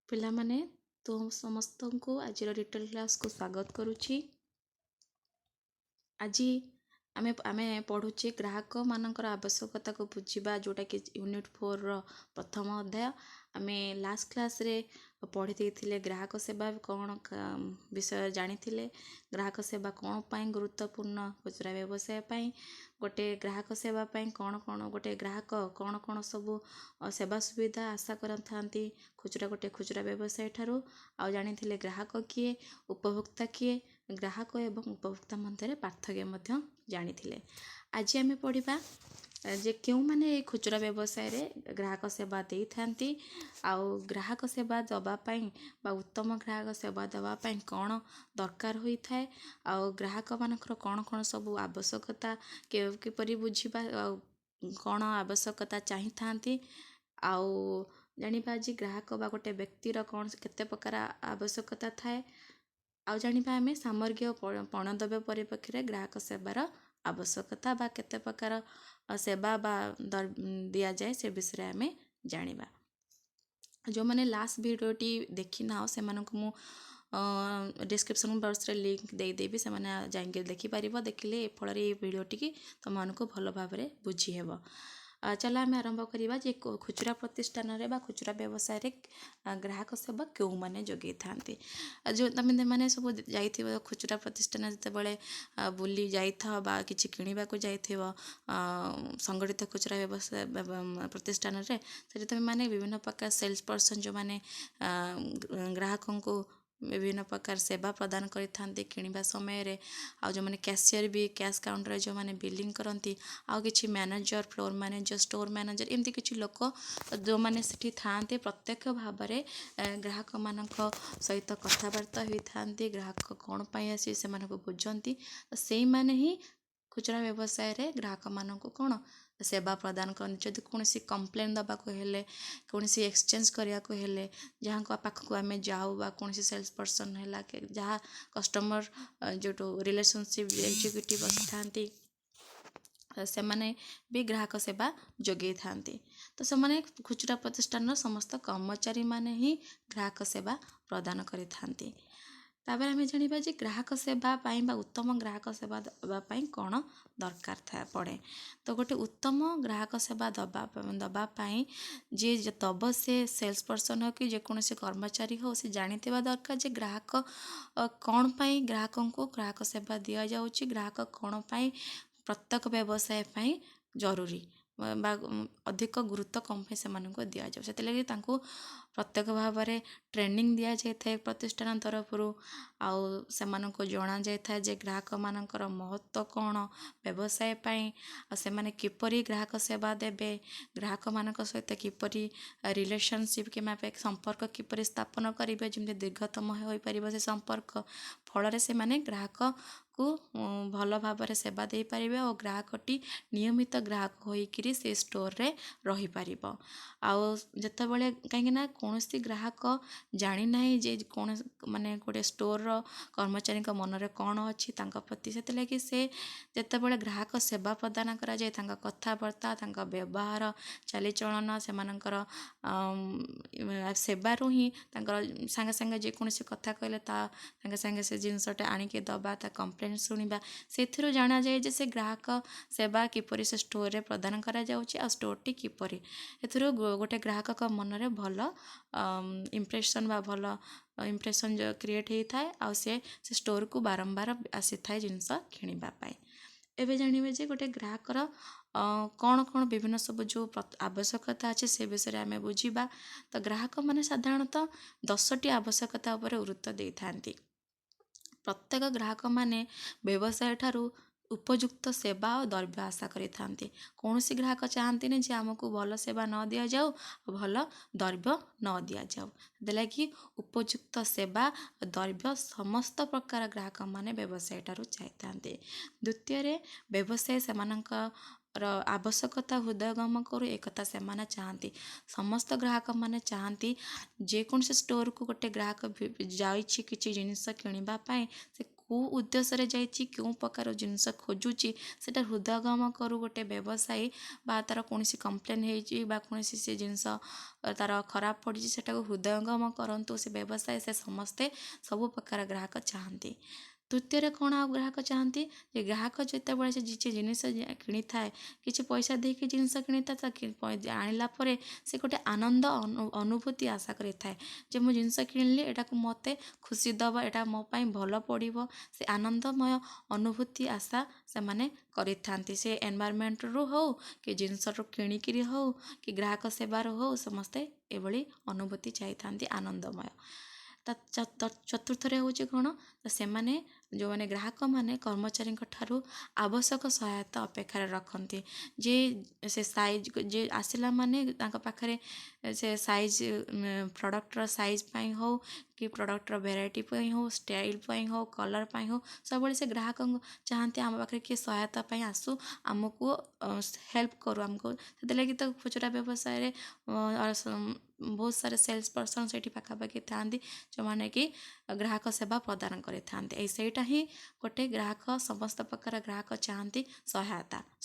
ପିଲାମାନେ ସମସ୍ତଙ୍କୁ ଆଜିର ଡିଟେଲ୍ କ୍ଲାସ୍କୁ ସ୍ୱାଗତ କରୁଛି। ଆଜି ଆମେ ପଢ଼ୁଛେ ଗ୍ରାହକମାନଙ୍କର ଆବଶ୍ୟକତାକୁ ବୁଝିବା, ଯେଉଁଟାକି ୟୁନିଟ୍ 4ର ପ୍ରଥମ ଅଧ୍ୟାୟ। ଆମେ ଲାଷ୍ଟ କ୍ଲାସ୍ରେ ପଢ଼ି ଦେଇଥିଲେ ଗ୍ରାହକ ସେବା କ'ଣ ବିଷୟ ଜାଣିଥିଲେ। ଗ୍ରାହକ ସେବା କ'ଣ ପାଇଁ ଗୁରୁତ୍ୱପୂର୍ଣ୍ଣ ଖୁଚୁରା ବ୍ୟବସାୟ ପାଇଁ। ଗୋଟେ ଗ୍ରାହକ ସେବା ପାଇଁ ଗୋଟେ ଗ୍ରାହକ କ'ଣ ସବୁ ସେବା ସୁବିଧା ଆଶା କରିଥାନ୍ତି ଗୋଟେ ଖୁଚୁରା ବ୍ୟବସାୟ ଠାରୁ। ଆଉ ଜାଣିଥିଲେ ଗ୍ରାହକ କିଏ, ଉପଭୋକ୍ତା କିଏ, ଗ୍ରାହକ ଏବଂ ଉପଭୋକ୍ତା ମଧ୍ୟରେ ପାର୍ଥକ୍ୟ ମଧ୍ୟ ଜାଣିଥିଲେ। ଆଜି ଆମେ ପଢ଼ିବା ଯେ କେଉଁମାନେ ଏହି ଖୁଚୁରା ବ୍ୟବସାୟରେ ଗ୍ରାହକ ସେବା ଦେଇଥାନ୍ତି, ଆଉ ଗ୍ରାହକ ସେବା ଦେବା ପାଇଁ ବା ଉତ୍ତମ ଗ୍ରାହକ ସେବା ଦେବା ପାଇଁ କ'ଣ ଦରକାର ହୋଇଥାଏ, ଆଉ ଗ୍ରାହକମାନଙ୍କର କ'ଣ ସବୁ ଆବଶ୍ୟକତା କିପରି ବୁଝିବା, ଆଉ କ'ଣ ଆବଶ୍ୟକତା ଚାହିଁଥାନ୍ତି, ଆଉ ଜାଣିବା ଆଜି ଗ୍ରାହକ ବା ଗୋଟେ ବ୍ୟକ୍ତିର କେତେ ପ୍ରକାର ଆବଶ୍ୟକତା ଥାଏ, ଆଉ ଜାଣିବା ଆମେ ସାମଗ୍ରିକ ପଣ୍ୟଦ୍ରବ୍ୟ ପରିପ୍ରେକ୍ଷୀରେ ଗ୍ରାହକ ସେବାର ଆବଶ୍ୟକତା ବା କେତେ ପ୍ରକାର ସେବା ବା ଦିଆଯାଏ ସେ ବିଷୟରେ ଆମେ ଜାଣିବା। ଯେଉଁମାନେ ଲାଷ୍ଟ ଭିଡ଼ିଓଟି ଦେଖିନାହ ସେମାନଙ୍କୁ ମୁଁ ଡିସ୍କ୍ରିପ୍ସନ୍ ବକ୍ସରେ ଲିଙ୍କ୍ ଦେଇଦେବି, ସେମାନେ ଯାଇକି ଦେଖିପାରିବ। ଦେଖିଲେ ଏ ଫଳରେ ଏ ଭିଡ଼ିଓଟିକି ତୁମମାନଙ୍କୁ ଭଲ ଭାବରେ ବୁଝି ହେବ। ଚାଲ ଆମେ ଆରମ୍ଭ କରିବା ଯେ ଖୁଚୁରା ପ୍ରତିଷ୍ଠାନରେ ବା ଖୁଚୁରା ବ୍ୟବସାୟରେ ଗ୍ରାହକ ସେବା କେଉଁମାନେ ଯୋଗାଇଥାନ୍ତି। ଯେଉଁ ତମେମାନେ ସବୁ ଯାଇଥିବ ଖୁଚୁରା ପ୍ରତିଷ୍ଠାନ, ଯେତେବେଳେ ବୁଲି ଯାଇଥାଅ ବା କିଛି କିଣିବାକୁ ଯାଇଥିବ ସଂଗଠିତ ଖୁଚୁରା ବ୍ୟବସାୟ ପ୍ରତିଷ୍ଠାନରେ, ସେଠି ତୁମେମାନେ ବିଭିନ୍ନ ପ୍ରକାର ସେଲ୍ସ ପର୍ସନ୍ ଯେଉଁମାନେ ଗ୍ରାହକଙ୍କୁ ବିଭିନ୍ନ ପ୍ରକାର ସେବା ପ୍ରଦାନ କରିଥାନ୍ତି କିଣିବା ସମୟରେ, ଆଉ ଯେଉଁମାନେ କ୍ୟାସିୟର ବି କ୍ୟାସ୍ କାଉଣ୍ଟରରେ ଯେଉଁମାନେ ବିଲିଂ କରନ୍ତି, ଆଉ କିଛି manager, floor manager, store manager, ଏମିତି କିଛି ଲୋକ ଯେଉଁମାନେ ସେଠି ଥାଆନ୍ତି ପ୍ରତ୍ୟକ୍ଷ ଭାବରେ ଗ୍ରାହକମାନଙ୍କ ସହିତ କଥାବାର୍ତ୍ତା ହୋଇଥାନ୍ତି। ଗ୍ରାହକ କ'ଣ ପାଇଁ ଆସି ସେମାନଙ୍କୁ ବୁଝନ୍ତି, ସେଇମାନେ ହିଁ ଖୁଚୁରା ବ୍ୟବସାୟରେ ଗ୍ରାହକମାନଙ୍କୁ କ'ଣ ସେବା ପ୍ରଦାନ କରନ୍ତି। ଯଦି କୌଣସି କମ୍ପ୍ଲେନ୍ ଦେବାକୁ ହେଲେ, କୌଣସି ଏକ୍ସଚେଞ୍ଜ କରିବାକୁ ହେଲେ, ଯାହାଙ୍କ ପାଖକୁ ଆମେ ଯାଉ ବା କୌଣସି ସେଲ୍ସ ପର୍ସନ୍ ହେଲା, ଯାହା କଷ୍ଟମର ଯେଉଁଠୁ ରିଲେସନସିପ୍ ଏକ୍ଜିକ୍ୟୁଟିଭ୍ ବସିଥାନ୍ତି, ସେମାନେ ବି ଗ୍ରାହକ ସେବା ଯୋଗାଇଥାନ୍ତି। ତ ସେମାନେ ଖୁଚୁରା ପ୍ରତିଷ୍ଠାନର ସମସ୍ତ କର୍ମଚାରୀମାନେ ହିଁ ଗ୍ରାହକ ସେବା ପ୍ରଦାନ କରିଥାନ୍ତି। ତାପରେ ଆମେ ଜାଣିବା ଯେ ଗ୍ରାହକ ସେବା ପାଇଁ ବା ଉତ୍ତମ ଗ୍ରାହକ ସେବା ଦେବା ପାଇଁ କ'ଣ ଦରକାର ପଡ଼େ। ତ ଗୋଟେ ଉତ୍ତମ ଗ୍ରାହକ ସେବା ଦେବା ପାଇଁ ଯିଏ ଦେବ, ସେ ସେଲ୍ସ ପର୍ସନ୍ ହେଉ କି ଯେକୌଣସି କର୍ମଚାରୀ ହେଉ, ସେ ଜାଣିଥିବା ଦରକାର ଯେ ଗ୍ରାହକ କ'ଣ ପାଇଁ ଗ୍ରାହକଙ୍କୁ ଗ୍ରାହକ ସେବା ଦିଆଯାଉଛି, ଗ୍ରାହକ କ'ଣ ପାଇଁ ପ୍ରତ୍ୟେକ ବ୍ୟବସାୟ ପାଇଁ ଜରୁରୀ ବା ଅଧିକ ଗୁରୁତ୍ୱ କ'ଣ ପାଇଁ ସେମାନଙ୍କୁ ଦିଆଯାଉ। ସେଥିଲାଗି ତାଙ୍କୁ ପ୍ରତ୍ୟେକ ଭାବରେ ଟ୍ରେନିଂ ଦିଆଯାଇଥାଏ ପ୍ରତିଷ୍ଠାନ ତରଫରୁ, ଆଉ ସେମାନଙ୍କୁ ଜଣାଯାଇଥାଏ ଯେ ଗ୍ରାହକମାନଙ୍କର ମହତ୍ତ୍ୱ କ'ଣ ବ୍ୟବସାୟ ପାଇଁ, ଆଉ ସେମାନେ କିପରି ଗ୍ରାହକ ସେବା ଦେବେ, ଗ୍ରାହକମାନଙ୍କ ସହିତ କିପରି ରିଲେସନସିପ୍ କିମ୍ବା ସମ୍ପର୍କ କିପରି ସ୍ଥାପନ କରିବେ, ଯେମିତି ଦୀର୍ଘତମ ହୋଇପାରିବ ସେ ସମ୍ପର୍କ, ଫଳରେ ସେମାନେ ଗ୍ରାହକକୁ ଭଲ ଭାବରେ ସେବା ଦେଇପାରିବେ ଓ ଗ୍ରାହକଟି ନିୟମିତ ଗ୍ରାହକ ହୋଇକରି ସେ ଷ୍ଟୋରରେ ରହିପାରିବ। ଆଉ ଯେତେବେଳେ କାହିଁକିନା କୌଣସି ଗ୍ରାହକ ଜାଣିନାହିଁ ଯେ କୌଣସି ଗୋଟେ ଷ୍ଟୋରର କର୍ମଚାରୀଙ୍କ ମନରେ କ'ଣ ଅଛି ତାଙ୍କ ପ୍ରତି, ସେଥିଲାଗି ସେ ଯେତେବେଳେ ଗ୍ରାହକ ସେବା ପ୍ରଦାନ କରାଯାଏ, ତାଙ୍କ କଥାବାର୍ତ୍ତା, ତାଙ୍କ ବ୍ୟବହାର, ଚାଲିଚଳନ, ସେମାନଙ୍କର ସେବାରୁ ହିଁ ତାଙ୍କର ସାଙ୍ଗେ ଯେକୌଣସି କଥା କହିଲେ ତା ସାଙ୍ଗେ ସେ ଜିନିଷଟା ଆଣିକି ଦେବା, ତା କମ୍ପ୍ଲେନ୍ ଶୁଣିବା, ସେଥିରୁ ଜଣାଯାଏ ଯେ ସେ ଗ୍ରାହକ ସେବା କିପରି ସେ ଷ୍ଟୋରରେ ପ୍ରଦାନ କରାଯାଉଛି ଆଉ ଷ୍ଟୋରଟି କିପରି। ଏଥିରୁ ଗୋଟେ ଗ୍ରାହକଙ୍କ ମନରେ ଭଲ ଇମ୍ପ୍ରେସନ୍ ବା ଭଲ ଇମ୍ପ୍ରେସନ୍ କ୍ରିଏଟ୍ ହେଇଥାଏ, ଆଉ ସେ ଷ୍ଟୋରକୁ ବାରମ୍ବାର ଆସିଥାଏ ଜିନିଷ କିଣିବା ପାଇଁ। ଏବେ ଜାଣିବେ ଯେ ଗୋଟେ ଗ୍ରାହକର କ'ଣ ବିଭିନ୍ନ ସବୁ ଯେଉଁ ଆବଶ୍ୟକତା ଅଛି ସେ ବିଷୟରେ ଆମେ ବୁଝିବା। ତ ଗ୍ରାହକମାନେ ସାଧାରଣତଃ 10ଟି ଆବଶ୍ୟକତା ଉପରେ ଗୁରୁତ୍ୱ ଦେଇଥାନ୍ତି। ପ୍ରତ୍ୟେକ ଗ୍ରାହକମାନେ ବ୍ୟବସାୟ ଠାରୁ ଉପଯୁକ୍ତ ସେବା ଓ ଦ୍ରବ୍ୟ ଆଶା କରିଥାନ୍ତି। କୌଣସି ଗ୍ରାହକ ଚାହାନ୍ତିନି ଯେ ଆମକୁ ଭଲ ସେବା ନ ଦିଆଯାଉ, ଭଲ ଦ୍ରବ୍ୟ ନ ଦିଆଯାଉ। ସେଥିଲାଗି ଉପଯୁକ୍ତ ସେବା ଓ ଦ୍ରବ୍ୟ ସମସ୍ତ ପ୍ରକାର ଗ୍ରାହକମାନେ ବ୍ୟବସାୟ ଠାରୁ ଚାହିଁଥାନ୍ତି। ଦ୍ୱିତୀୟରେ, ବ୍ୟବସାୟ ସେମାନଙ୍କର ଆବଶ୍ୟକତା ହୃଦୟଙ୍ଗମ କରୁ, ଏକଥା ସେମାନେ ଚାହାନ୍ତି। ସମସ୍ତ ଗ୍ରାହକମାନେ ଚାହାନ୍ତି ଯେକୌଣସି ଷ୍ଟୋରକୁ ଗୋଟେ ଗ୍ରାହକ ଯାଇଛି କିଛି ଜିନିଷ କିଣିବା ପାଇଁ, ସେ କେଉଁ ଉଦ୍ଦେଶ୍ୟରେ ଯାଇଛି, କେଉଁ ପ୍ରକାର ଜିନିଷ ଖୋଜୁଛି, ସେଇଟା ହୃଦୟଙ୍ଗମ କରୁ ଗୋଟେ ବ୍ୟବସାୟୀ ବା ତା'ର କୌଣସି କମ୍ପ୍ଲେନ୍ ହେଇଛି ବା କୌଣସି ସେ ଜିନିଷ ତା'ର ଖରାପ ପଡ଼ିଛି, ସେଟାକୁ ହୃଦୟଙ୍ଗମ କରନ୍ତୁ ସେ ବ୍ୟବସାୟୀ। ସେ ସମସ୍ତେ ସବୁ ପ୍ରକାର ଗ୍ରାହକ ଚାହାନ୍ତି। ତୃତୀୟରେ କ'ଣ ଆଉ ଗ୍ରାହକ ଚାହାନ୍ତି, ଯେ ଗ୍ରାହକ ଯେତେବେଳେ ସେ କିଛି ଜିନିଷ କିଣିଥାଏ, କିଛି ପଇସା ଦେଇକି ଜିନିଷ କିଣିଥାଏ, ଆଣିଲା ପରେ ସେ ଗୋଟେ ଆନନ୍ଦ ଅନୁଭୂତି ଆଶା କରିଥାଏ, ଯେ ମୁଁ ଜିନିଷ କିଣିଲି, ଏଟାକୁ ମୋତେ ଖୁସି ଦେବ, ଏଟା ମୋ ପାଇଁ ଭଲ ପଡ଼ିବ। ସେ ଆନନ୍ଦମୟ ଅନୁଭୂତି ଆଶା ସେମାନେ କରିଥାନ୍ତି। ସେ ଏନଭାରମେଣ୍ଟରୁ ହେଉ କି ଜିନିଷରୁ କିଣିକିରି ହେଉ କି ଗ୍ରାହକ ସେବାରୁ ହେଉ, ସମସ୍ତେ ଏଭଳି ଅନୁଭୂତି ଚାହିଥାନ୍ତି ଆନନ୍ଦମୟ। ଚତୁର୍ଥରେ ହେଉଛି କ'ଣ, ସେମାନେ ଯେଉଁମାନେ ଗ୍ରାହକମାନେ କର୍ମଚାରୀଙ୍କ ଠାରୁ ଆବଶ୍ୟକ ସହାୟତା ଅପେକ୍ଷାରେ ରଖନ୍ତି। ଯେ ସେ ସାଇଜ୍ ଯେ ଆସିଲା ମାନେ ତାଙ୍କ ପାଖରେ ସେ ସାଇଜ୍ ପ୍ରଡ଼କ୍ଟର ସାଇଜ୍ ପାଇଁ ହେଉ କି ପ୍ରଡ଼କ୍ଟର ଭେରାଇଟି ପାଇଁ ହେଉ, ଷ୍ଟାଇଲ୍ ପାଇଁ ହେଉ, କଲର୍ ପାଇଁ ହେଉ, ସବୁବେଳେ ସେ ଗ୍ରାହକ ଚାହାନ୍ତି ଆମ ପାଖରେ କିଏ ସହାୟତା ପାଇଁ ଆସୁ, ଆମକୁ ହେଲ୍ପ କରୁ। ଆମକୁ ସେଥିଲାଗି ତ ଖୁଚୁରା ବ୍ୟବସାୟରେ ବହୁତ ସାରା ସେଲ୍ସ ପର୍ସନ୍ ସେଇଠି ପାଖାପାଖି ଥାଆନ୍ତି, ଯେଉଁମାନେ କି ଗ୍ରାହକ ସେବା ପ୍ରଦାନ କରିଥାନ୍ତି। ସେଇଟା ହିଁ ଗୋଟେ ଗ୍ରାହକ, ସମସ୍ତ ପ୍ରକାର ଗ୍ରାହକ ଚାହାନ୍ତି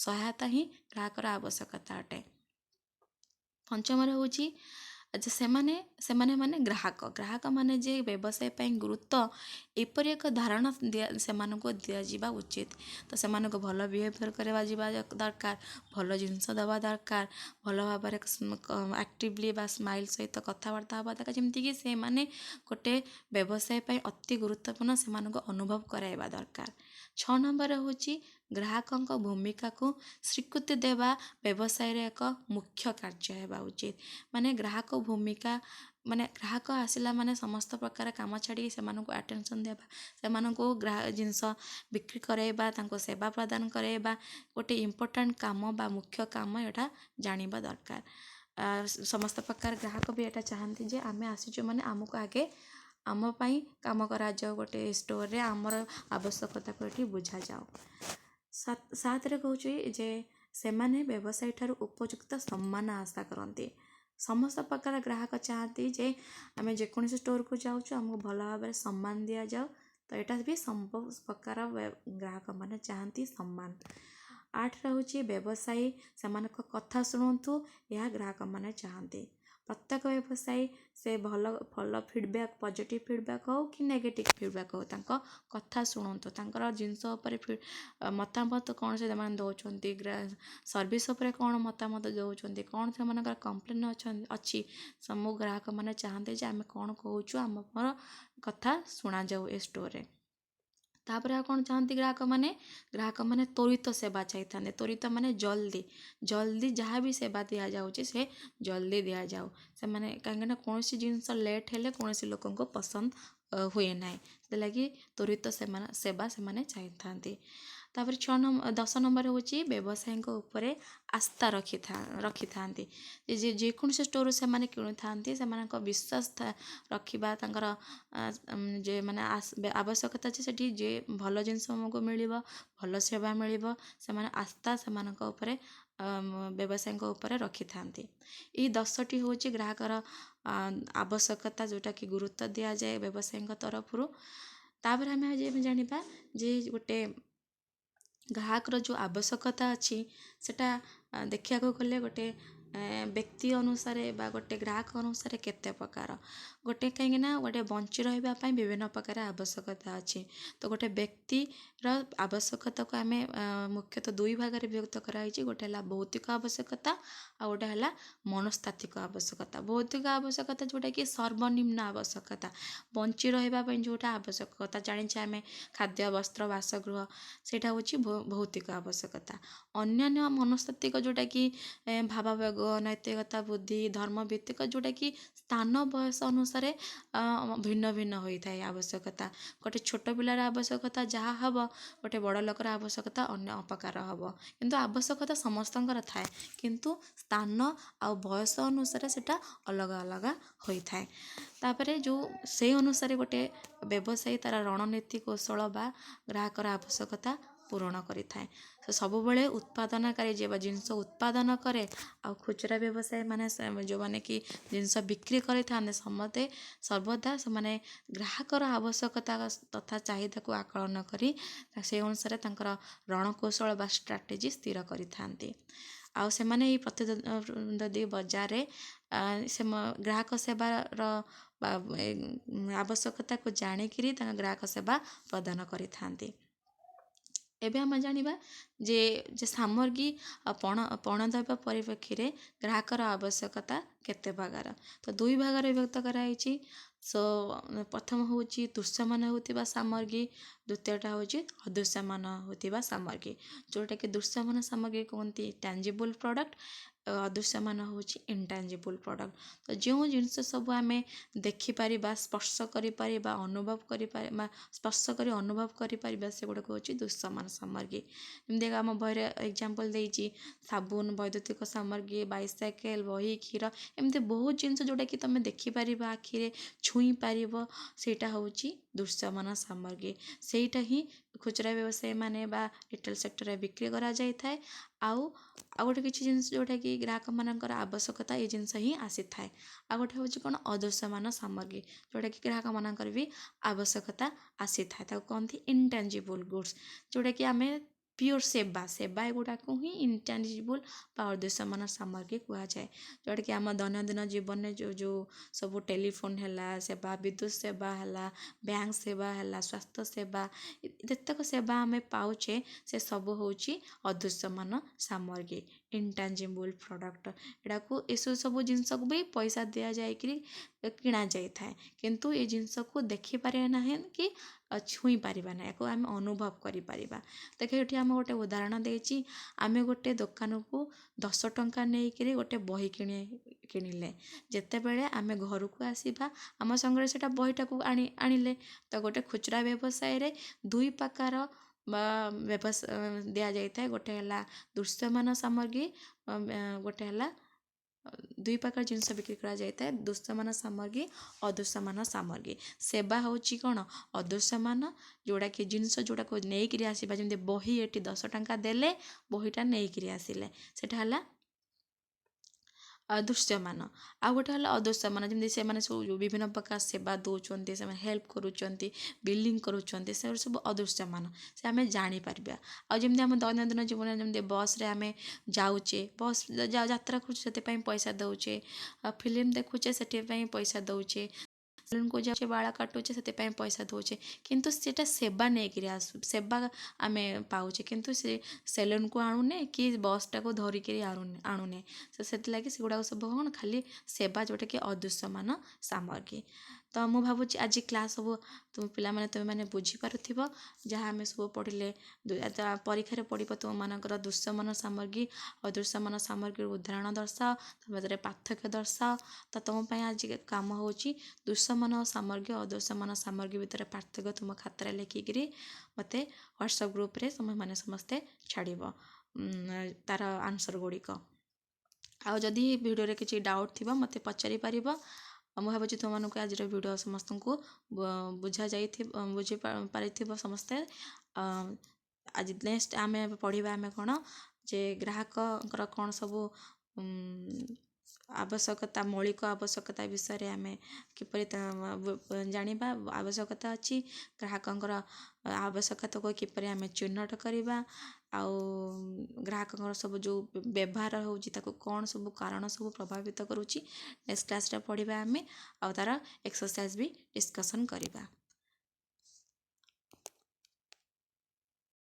ସହାୟତା ହିଁ ଗ୍ରାହକର ଆବଶ୍ୟକତା ଅଟେ। ପଞ୍ଚମରେ ହେଉଛି ଯେ ସେମାନେ ମାନେ ଗ୍ରାହକ ମାନେ ଯେ ବ୍ୟବସାୟ ପାଇଁ ଗୁରୁତ୍ୱ, ଏପରି ଏକ ଧାରଣା ସେମାନଙ୍କୁ ଦିଆଯିବା ଉଚିତ। ତ ସେମାନଙ୍କୁ ଭଲ ବିହେଭିଅର୍ କରିବା ଯିବା ଦରକାର, ଭଲ ଜିନିଷ ଦେବା ଦରକାର, ଭଲ ଭାବରେ ଆକ୍ଟିଭଲି ବା ସ୍ମାଇଲ୍ ସହିତ କଥାବାର୍ତ୍ତା ହେବା ଦରକାର, ଯେମିତିକି ସେମାନେ ଗୋଟେ ବ୍ୟବସାୟ ପାଇଁ ଅତି ଗୁରୁତ୍ୱପୂର୍ଣ୍ଣ ସେମାନଙ୍କୁ ଅନୁଭବ କରାଇବା ଦରକାର। 6 ନମ୍ବର ହେଉଛି ଗ୍ରାହକଙ୍କ ଭୂମିକାକୁ ସ୍ୱୀକୃତି ଦେବା ବ୍ୟବସାୟରେ ଏକ ମୁଖ୍ୟ କାର୍ଯ୍ୟ ହେବା ଉଚିତ। ମାନେ ଗ୍ରାହକ ଭୂମିକା, ମାନେ ଗ୍ରାହକ ଆସିଲା ମାନେ ସମସ୍ତ ପ୍ରକାର କାମ ଛାଡ଼ିକି ସେମାନଙ୍କୁ ଆଟେନସନ୍ ଦେବା, ସେମାନଙ୍କୁ ଜିନିଷ ବିକ୍ରି କରାଇବା, ତାଙ୍କୁ ସେବା ପ୍ରଦାନ କରାଇବା ଗୋଟେ ଇମ୍ପୋର୍ଟାଣ୍ଟ କାମ ବା ମୁଖ୍ୟ କାମ, ଏଇଟା ଜାଣିବା ଦରକାର। ସମସ୍ତ ପ୍ରକାର ଗ୍ରାହକ ବି ଏଇଟା ଚାହାନ୍ତି ଯେ ଆମେ ଆସିଛୁ ମାନେ ଆମକୁ ଆଗେ ଆମ ପାଇଁ କାମ କରାଯାଉ, ଗୋଟେ ଷ୍ଟୋରରେ ଆମର ଆବଶ୍ୟକତାକୁ ଏଠି ବୁଝାଯାଉ। 7ରେ କହୁଛି ଯେ ସେମାନେ ବ୍ୟବସାୟୀ ଠାରୁ ଉପଯୁକ୍ତ ସମ୍ମାନ ଆଶା କରନ୍ତି। ସମସ୍ତ ପ୍ରକାର ଗ୍ରାହକ ଚାହାନ୍ତି ଯେ ଆମେ ଯେକୌଣସି ଷ୍ଟୋରକୁ ଯାଉଛୁ ଆମକୁ ଭଲ ଭାବରେ ସମ୍ମାନ ଦିଆଯାଉ। ତ ଏଇଟା ବି ସବୁ ପ୍ରକାର ଗ୍ରାହକମାନେ ଚାହାନ୍ତି ସମ୍ମାନ। 8ରେ ହେଉଛି ବ୍ୟବସାୟୀ ସେମାନଙ୍କ କଥା ଶୁଣନ୍ତୁ, ଏହା ଗ୍ରାହକମାନେ ଚାହାନ୍ତି। ପ୍ରତ୍ୟେକ ବ୍ୟବସାୟୀ ସେ ଭଲ ଫିଡ଼ବ୍ୟାକ୍, ପଜିଟିଭ୍ ଫିଡ଼ବ୍ୟାକ୍ ହେଉ କି ନେଗେଟିଭ୍ ଫିଡ଼ବ୍ୟାକ୍ ହେଉ, ତାଙ୍କ କଥା ଶୁଣନ୍ତୁ। ତାଙ୍କର ଜିନିଷ ଉପରେ ମତାମତ କ'ଣ ସେମାନେ ଦେଉଛନ୍ତି, ସର୍ଭିସ୍ ଉପରେ କ'ଣ ମତାମତ ଦେଉଛନ୍ତି, କ'ଣ ସେମାନଙ୍କର କମ୍ପ୍ଲେନ୍ ଅଛି, ସବୁ ଗ୍ରାହକମାନେ ଚାହାନ୍ତି ଯେ ଆମେ କ'ଣ କହୁଛୁ ଆମର କଥା ଶୁଣାଯାଉ ଏ ଷ୍ଟୋରରେ। ତାପରେ ଆଉ କ'ଣ ଚାହାନ୍ତି ଗ୍ରାହକମାନେ ତ୍ୱରିତ ସେବା ଚାହିଥାନ୍ତି। ତ୍ୱରିତ ମାନେ ଜଲ୍ଦି ଯାହା ବି ସେବା ଦିଆଯାଉଛି ସେ ଜଲ୍ଦି ଦିଆଯାଉ। ସେମାନେ କାହିଁକିନା କୌଣସି ଜିନିଷ ଲେଟ୍ ହେଲେ କୌଣସି ଲୋକଙ୍କୁ ପସନ୍ଦ ହୁଏ ନାହିଁ, ସେଥିଲାଗି ତ୍ୱରିତ ସେବା ସେମାନେ ଚାହିଥାନ୍ତି। ତାପରେ 10 ନମ୍ବର ହେଉଛି ବ୍ୟବସାୟୀଙ୍କ ଉପରେ ଆସ୍ଥା ରଖିଥାନ୍ତି। ଯେକୌଣସି ଷ୍ଟୋରରୁ ସେମାନେ କିଣିଥାନ୍ତି, ସେମାନଙ୍କ ବିଶ୍ୱାସ ରଖିବା ତାଙ୍କର ଯେ ମାନେ ଆବଶ୍ୟକତା ଯେ ସେଠି ଯେ ଭଲ ଜିନିଷ ଆମକୁ ମିଳିବ, ଭଲ ସେବା ମିଳିବ, ସେମାନେ ଆସ୍ଥା ସେମାନଙ୍କ ଉପରେ ବ୍ୟବସାୟୀଙ୍କ ଉପରେ ରଖିଥାନ୍ତି। ଏହି 10ଟି ହେଉଛି ଗ୍ରାହକର ଆବଶ୍ୟକତା, ଯେଉଁଟାକି ଗୁରୁତ୍ୱ ଦିଆଯାଏ ବ୍ୟବସାୟୀଙ୍କ ତରଫରୁ। ତାପରେ ଆମେ ଜାଣିବା ଯେ ଗୋଟେ ଗ୍ରାହକର ଯେଉଁ ଆବଶ୍ୟକତା ଅଛି, ସେଟା ଦେଖିବାକୁ ଗଲେ ଗୋଟେ ବ୍ୟକ୍ତି ଅନୁସାରେ ବା ଗୋଟେ ଗ୍ରାହକ ଅନୁସାରେ କେତେ ପ୍ରକାର, କାହିଁକିନା ଗୋଟେ ବଞ୍ଚି ରହିବା ପାଇଁ ବିଭିନ୍ନ ପ୍ରକାର ଆବଶ୍ୟକତା ଅଛି। ତ ଗୋଟେ ବ୍ୟକ୍ତିର ଆବଶ୍ୟକତାକୁ ଆମେ ମୁଖ୍ୟତଃ 2 ଭାଗରେ ବିଭକ୍ତ କରାଯାଇଛି। ଗୋଟେ ହେଲା ଭୌତିକ ଆବଶ୍ୟକତା, ଆଉ ଗୋଟେ ହେଲା ମନସ୍ତାତ୍ତ୍ୱିକ ଆବଶ୍ୟକତା। ଭୌତିକ ଆବଶ୍ୟକତା ଯେଉଁଟାକି ସର୍ବନିମ୍ନ ଆବଶ୍ୟକତା, ବଞ୍ଚି ରହିବା ପାଇଁ ଯେଉଁଟା ଆବଶ୍ୟକତା ଜାଣିଛେ ଆମେ, ଖାଦ୍ୟ, ବସ୍ତ୍ର, ବାସଗୃହ, ସେଇଟା ହେଉଛି ଭୌତିକ ଆବଶ୍ୟକତା। ଅନ୍ୟାନ୍ୟ ମନସ୍ତାତ୍ତ୍ୱିକ ଯେଉଁଟାକି ଭାବାବେଗ, ନୈତିକତା, ବୁଦ୍ଧି, ଧର୍ମଭିତ୍ତିକ, ଯେଉଁଟାକି ସ୍ଥାନ ବୟସ ଅନୁସାରେ ଭିନ୍ନ ହୋଇଥାଏ ଆବଶ୍ୟକତା। ଗୋଟେ ଛୋଟ ପିଲାର ଆବଶ୍ୟକତା ଯାହା ହେବ, ଗୋଟେ ବଡ଼ ଲୋକର ଆବଶ୍ୟକତା ଅନ୍ୟ ପ୍ରକାର ହେବ। କିନ୍ତୁ ଆବଶ୍ୟକତା ସମସ୍ତଙ୍କର ଥାଏ, କିନ୍ତୁ ସ୍ଥାନ ଆଉ ବୟସ ଅନୁସାରେ ସେଟା ଅଲଗା ହୋଇଥାଏ। ତାପରେ ସେଇ ଅନୁସାରେ ଗୋଟେ ବ୍ୟବସାୟୀ ତା'ର ରଣନୀତି କୌଶଳ ବା ଗ୍ରାହକର ଆବଶ୍ୟକତା ପୂରଣ କରିଥାଏ। ତ ସବୁବେଳେ ଉତ୍ପାଦନକାରୀ ଯେ ଜିନିଷ ଉତ୍ପାଦନ କରେ ଆଉ ଖୁଚୁରା ବ୍ୟବସାୟୀ ମାନେ ଯେଉଁମାନେ କି ଜିନିଷ ବିକ୍ରି କରିଥାନ୍ତି ସମସ୍ତେ ସର୍ବଦା ସେମାନେ ଗ୍ରାହକର ଆବଶ୍ୟକତା ତଥା ଚାହିଦାକୁ ଆକଳନ କରି ସେହି ଅନୁସାରେ ତାଙ୍କର ରଣକୌଶଳ ବା ଷ୍ଟ୍ରାଟେଜି ସ୍ଥିର କରିଥାନ୍ତି। ଆଉ ସେମାନେ ଏହି ପ୍ରତିଦ୍ୱନ୍ଦ୍ୱୀ ବଜାରରେ ସେ ଗ୍ରାହକ ସେବାର ବା ଆବଶ୍ୟକତାକୁ ଜାଣିକିରି ତାଙ୍କ ଗ୍ରାହକ ସେବା ପ୍ରଦାନ କରିଥାନ୍ତି। ଏବେ ଆମେ ଜାଣିବା ଯେ ସାମଗ୍ରୀ ପଣଦ୍ରବ୍ୟ ପରିପ୍ରେକ୍ଷୀରେ ଗ୍ରାହକର ଆବଶ୍ୟକତା କେତେ ଭାଗର। ତ ଦୁଇ ଭାଗରେ ବିଭକ୍ତ କରାଯାଇଛି। ପ୍ରଥମ ହେଉଛି ଦୃଶ୍ୟମାନ ହେଉଥିବା ସାମଗ୍ରୀ, ଦ୍ୱିତୀୟଟା ହେଉଛି ଅଦୃଶ୍ୟମାନ ହେଉଥିବା ସାମଗ୍ରୀ। ଯେଉଁଟାକି ଦୃଶ୍ୟମାନ ସାମଗ୍ରୀ କୁହନ୍ତି ଟାଞ୍ଜିବୁଲ୍ ପ୍ରଡ଼କ୍ଟ, ଅଦୃଶ୍ୟମାନ ହେଉଛି ଇନଟାଞ୍ଜିବୁଲ୍ ପ୍ରଡ଼କ୍ଟ। ତ ଯେଉଁ ଜିନିଷ ସବୁ ଆମେ ଦେଖିପାରିବା, ସ୍ପର୍ଶ କରିପାରିବା, ଅନୁଭବ କରିପାରିବା, ସ୍ପର୍ଶ କରି ଅନୁଭବ କରିପାରିବା ସେଗୁଡ଼ାକ ହେଉଛି ଦୃଶ୍ୟମାନ ସାମଗ୍ରୀ। ଯେମିତିକି ଆମ ବହିରେ ଏକ୍ଜାମ୍ପଲ୍ ଦେଇଛି ସାବୁନ, ବୈଦ୍ୟୁତିକ ସାମଗ୍ରୀ, ବାଇସାଇକେଲ, ବହି, କ୍ଷୀର, ଏମିତି ବହୁତ ଜିନିଷ ଯେଉଁଟାକି ତୁମେ ଦେଖିପାରିବ, ଆଖିରେ ଛୁଇଁ ପାରିବ, ସେଇଟା ହେଉଛି ଦୃଶ୍ୟମାନ ସାମଗ୍ରୀ। ସେଇଟା ହିଁ ଖୁଚୁରା ବ୍ୟବସାୟୀମାନେ ବା ରିଟେଲ୍ ସେକ୍ଟରରେ ବିକ୍ରି କରାଯାଇଥାଏ। ଆଉ ଗୋଟେ କିଛି ଜିନିଷ ଯେଉଁଟାକି ଗ୍ରାହକମାନଙ୍କର ଆବଶ୍ୟକତା ଏ ଜିନିଷ ହିଁ ଆସିଥାଏ। ଆଉ ଗୋଟେ ହେଉଛି କ'ଣ ଅଦୃଶ୍ୟମାନ ସାମଗ୍ରୀ, ଯେଉଁଟାକି ଗ୍ରାହକମାନଙ୍କର ବି ଆବଶ୍ୟକତା ଆସିଥାଏ। ତାକୁ କହନ୍ତି ଇନଟାଞ୍ଜିବୁଲ୍ ଗୁଡ୍ସ, ଯେଉଁଟାକି ଆମେ ପିଓର ସେବା ଏଗୁଡ଼ାକୁ ହିଁ ଇନଟାଞ୍ଜିବୁଲ୍ ବା ଅଦୃଶ୍ୟମାନ ସାମଗ୍ରୀ କୁହାଯାଏ। ଯେଉଁଟାକି ଆମ ଦୈନନ୍ଦିନ ଜୀବନରେ ଯେଉଁ ସବୁ ଟେଲିଫୋନ୍ ହେଲା ସେବା, ବିଦ୍ୟୁତ୍ ସେବା ହେଲା, ବ୍ୟାଙ୍କ ସେବା ହେଲା, ସ୍ୱାସ୍ଥ୍ୟ ସେବା, ଯେତେକ ସେବା ଆମେ ପାଉଛେ ସେ ସବୁ ହେଉଛି ଅଦୃଶ୍ୟମାନ ସାମଗ୍ରୀ, ଇନଟାଞ୍ଜିବୁଲ୍ ପ୍ରଡ଼କ୍ଟ। ଏଟାକୁ ଏସବୁ ସବୁ ଜିନିଷକୁ ବି ପଇସା ଦିଆଯାଇକରି କିଣାଯାଇଥାଏ, କିନ୍ତୁ ଏ ଜିନିଷକୁ ଦେଖିପାରିବା ନାହିଁ କି ଛୁଇଁ ପାରିବା ନାହିଁ, ୟାକୁ ଆମେ ଅନୁଭବ କରିପାରିବା। ଦେଖ ଏଠି ଆମେ ଗୋଟେ ଉଦାହରଣ ଦେଇଛି। ଆମେ ଗୋଟେ ଦୋକାନକୁ 10 ଟଙ୍କା ନେଇକରି ଗୋଟେ ବହି କିଣିଲେ, ଯେତେବେଳେ ଆମେ ଘରକୁ ଆସିବା ଆମ ସାଙ୍ଗରେ ସେଇଟା ବହିଟାକୁ ଆଣିଲେ। ତ ଗୋଟେ ଖୁଚୁରା ବ୍ୟବସାୟରେ ଦୁଇ ପ୍ରକାର ବା ଦିଆଯାଇଥାଏ। ଗୋଟେ ହେଲା ଦୃଶ୍ୟମାନ ସାମଗ୍ରୀ, ଗୋଟେ ହେଲା ଦୁଇ ପ୍ରକାର ଜିନିଷ ବିକ୍ରି କରାଯାଇଥାଏ, ଦୃଶ୍ୟମାନ ସାମଗ୍ରୀ, ଅଦୃଶ୍ୟମାନ ସାମଗ୍ରୀ। ସେବା ହେଉଛି କ'ଣ ଅଦୃଶ୍ୟମାନ, ଯେଉଁଟାକି ଜିନିଷ ଯେଉଁଟାକୁ ନେଇକରି ଆସିବା, ଯେମିତି ବହି ଏଠି 10 ଟଙ୍କା ଦେଲେ ବହିଟା ନେଇକରି ଆସିଲେ, ସେଟା ହେଲା ଦୃଶ୍ୟମାନ। ଆଉ ଗୋଟେ ହେଲା ଅଦୃଶ୍ୟମାନ, ଯେମିତି ସେମାନେ ସବୁ ବିଭିନ୍ନ ପ୍ରକାର ସେବା ଦେଉଛନ୍ତି, ସେମାନେ ହେଲ୍ପ କରୁଛନ୍ତି, ବିଲିଂ କରୁଛନ୍ତି, ସେଗୁଡ଼ା ସବୁ ଅଦୃଶ୍ୟମାନ, ସେ ଆମେ ଜାଣିପାରିବା। ଆଉ ଯେମିତି ଆମ ଦୈନନ୍ଦିନ ଜୀବନରେ ଯେମିତି ବସ୍ରେ ଆମେ ଯାଉଛେ, ବସ୍ ଯାତ୍ରା କରୁଛେ ସେଥିପାଇଁ ପଇସା ଦେଉଛେ, ଫିଲ୍ମ ଦେଖୁଛେ ସେଥିପାଇଁ ପଇସା ଦେଉଛେ, ସେଲୁନ୍କୁ ଯାଉଛେ ବାଳ କାଟୁଛେ ସେଥିପାଇଁ ପଇସା ଦେଉଛେ, କିନ୍ତୁ ସେଇଟା ସେବା ନେଇକରି ସେବା ଆମେ ପାଉଛେ, କିନ୍ତୁ ସେ ସେଲୁନ୍କୁ ଆଣୁନେ କି ବସ୍ଟାକୁ ଧରିକିରି ଆଣୁନେ। ସେଥିଲାଗି ସେଗୁଡ଼ାକ ସବୁ କ'ଣ ଖାଲି ସେବା, ଯେଉଁଟାକି ଅଦୃଶ୍ୟମାନ ସାମଗ୍ରୀ। ତ ମୁଁ ଭାବୁଛି ଆଜି କ୍ଲାସ୍ ସବୁ ପିଲାମାନେ ତୁମେମାନେ ବୁଝିପାରୁଥିବ, ଯାହା ଆମେ ସବୁ ପଢ଼ିଲେ ପରୀକ୍ଷାରେ ପଡ଼ିବ ତୁମମାନଙ୍କର ଦୃଶ୍ୟମାନ ସାମଗ୍ରୀ, ଅଦୃଶ୍ୟମାନ ସାମଗ୍ରୀର ଉଦାହରଣ ଦର୍ଶାଅ, ତା ମଧ୍ୟରେ ପାର୍ଥକ୍ୟ ଦର୍ଶାଅ। ତ ତୁମ ପାଇଁ ଆଜି କାମ ହେଉଛି ଦୃଶ୍ୟମାନ ସାମଗ୍ରୀ, ଅଦୃଶ୍ୟମାନ ସାମଗ୍ରୀ ଭିତରେ ପାର୍ଥକ୍ୟ ତୁମ ଖାତାରେ ଲେଖିକିରି ମୋତେ ହ୍ୱାଟ୍ସଆପ୍ ଗ୍ରୁପ୍ରେ ତୁମେମାନେ ସମସ୍ତେ ଛାଡ଼ିବ ତାର ଆନ୍ସର୍ ଗୁଡ଼ିକ। ଆଉ ଯଦି ଭିଡ଼ିଓରେ କିଛି ଡାଉଟ୍ ଥିବ ମୋତେ ପଚାରି ପାରିବ। ମୁଁ ଭାବୁଛି ତୁମମାନଙ୍କୁ ଆଜିର ଭିଡ଼ିଓ ସମସ୍ତଙ୍କୁ ବୁଝିପାରିଥିବ ସମସ୍ତେ। ଆଜି ନେକ୍ସଟ ଆମେ ପଢ଼ିବା ଆମେ କ'ଣ ଯେ ଗ୍ରାହକଙ୍କର କ'ଣ ସବୁ ଆବଶ୍ୟକତା, ମୌଳିକ ଆବଶ୍ୟକତା ବିଷୟରେ ଆମେ କିପରି ଜାଣିବା। ଆବଶ୍ୟକତା ଅଛି, ଗ୍ରାହକଙ୍କର ଆବଶ୍ୟକତାକୁ କିପରି ଆମେ ଚିହ୍ନଟ କରିବା, ଆଉ ଗ୍ରାହକଙ୍କର ସବୁ ଯେଉଁ ବ୍ୟବହାର ହେଉଛି ତାକୁ କ'ଣ ସବୁ କାରଣ ସବୁ ପ୍ରଭାବିତ କରୁଛି। ନେକ୍ସଟ କ୍ଲାସ୍ରେ ପଢ଼ିବା ଆମେ, ଆଉ ତା'ର ଏକ୍ସରସାଇଜ୍ ବି ଡିସ୍କସନ୍ କରିବା।